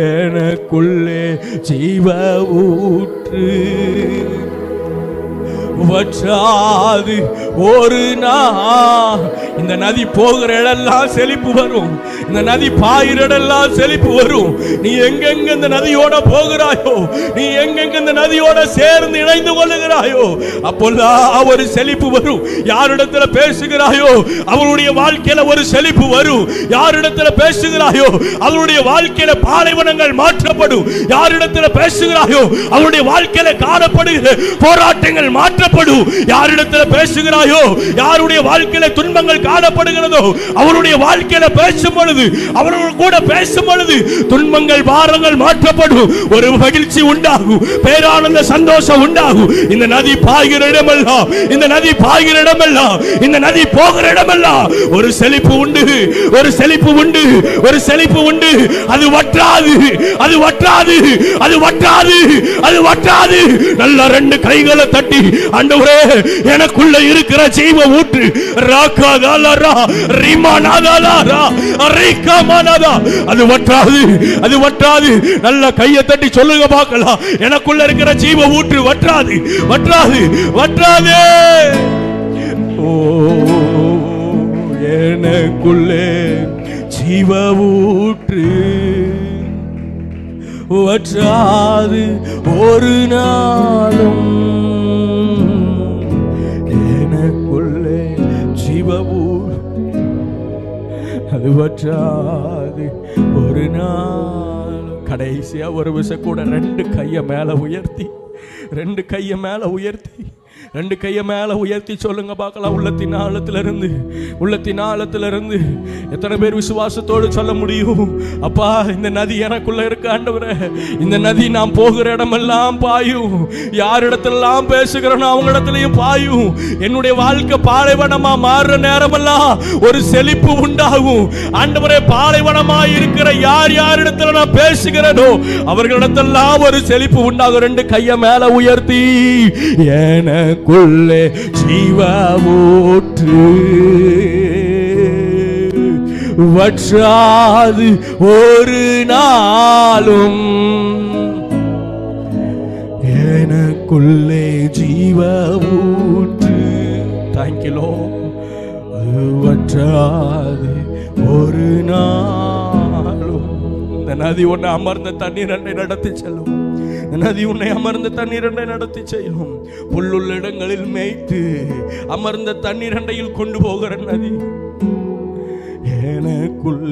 எனக்குள்ளே ஜீவ ஊற்று வற்றாது ஒரு நாள். இந்த நதி போகிற இடெல்லாம் செழிப்பு வரும். இந்த நதி பாயிற இடெல்லாம் செழிப்பு வரும். நீ எங்கெங்க இந்த நதியோட போகிறாயோ, நீ எங்கெங்க இந்த நதியோட சேர்ந்து இணைந்து கொள்ளுகிறாயோ, அப்போல்லாம் ஒரு செழிப்பு வரும். யாரிடத்துல பேசுகிறாயோ அவருடைய வாழ்க்கையில ஒரு செழிப்பு வரும். யாரிடத்துல பேசுகிறாயோ அவருடைய வாழ்க்கையில பாலைவனங்கள் மாற்றப்படும். யாரிடத்துல பேசுகிறாயோ அவருடைய வாழ்க்கையில காணப்படுகிற போராட்டங்கள் மாற்றப்படும். யாரிடத்தில் பேசுகிறாயோ, யாருடைய வாழ்க்கையில துன்பங்கள் காணப்படுகிறதோ அவருடைய வாழ்க்கையில பேசும் பொழுது, அவரோடு கூட பேசும் பொழுது துன்பங்கள் பாரங்கள் மாற்றப்படும். ஒரு மகிழ்ச்சி உண்டாகும், பேரானந்த சந்தோஷம் உண்டாகும். இந்த நதி பாய்கிற இடமெல்லாம், இந்த நதி பாய்கிற இடமெல்லாம், இந்த நதி போகிற இடமெல்லாம் ஒரு செழிப்பு உண்டு, ஒரு செழிப்பு உண்டு, ஒரு செழிப்பு உண்டு. அது வற்றாது, அது வற்றாது, அது வற்றாது, அது வற்றாது. நல்ல ரெண்டு கைகளை தட்டி, ஆண்டவரே எனக்குள்ள இருக்கிற ஜீவ ஊற்று அது வற்றாது, அது வற்றாது. நல்ல கையை தட்டி சொல்லுங்க பார்க்கலாம், எனக்குள்ள இருக்கிற ஜீவ ஊற்று வற்றாது, வற்றாது, வற்றாது. ஓ எனக்குள்ளே ஜீவ ஊற்று வற்றாது ஒரு நாளும். எனக்குள்ளே ஜீவபூ அது வற்றாது ஒரு நாள். கடைசியா ஒரு விஷயம் கூட ரெண்டு கையை மேல உயர்த்தி, ரெண்டு கையை மேல உயர்த்தி, ரெண்டு கையை மேல உயர்த்தி சொல்லுங்க பார்க்கலாம். உள்ளத்தின் ஆழத்திலிருந்து, உள்ளத்தின் ஆழத்திலிருந்து எத்தனை பேர் விசுவாசத்தோடு சொல்ல முடியும், அப்பா இந்த நதி எனக்குள்ள இருக்க ஆண்டவரே, இந்த நதி நான் போகிற இடமெல்லாம் பாயும். யாரிடத்திலாம் பேசுகிறேனோ அவங்க இடத்துலயும் பாயும். என்னுடைய வாழ்க்கை பாலைவனமா மாறுற நேரமெல்லாம் ஒரு செழிப்பு உண்டாகும். ஆண்டவரே பாலைவனமா இருக்கிற யார் யாரிடத்துல நான் பேசுகிறேனோ அவர்களிடத்தெல்லாம் ஒரு செழிப்பு உண்டாகும். ரெண்டு கையை மேல உயர்த்தி, எனக்குள்ளே ஜீவ ஊற்று வற்றாது ஒரு நாளும். எனக்குள்ளே ஜீவ ஊற்று, தேங்க்யூ, வற்றாது ஒரு நாளும். இந்த நதி ஒன்று அமர்ந்த தண்ணீர் என்னை நடத்தி செல்லும். நதி உன்னை அமர்ந்த தண்ணீரண்டை நடத்தி செய்யும். புல்லுள்ள இடங்களில் மேய்த்து அமர்ந்த தண்ணீரண்டையில் கொண்டு போகிற நதி. எனக்குள்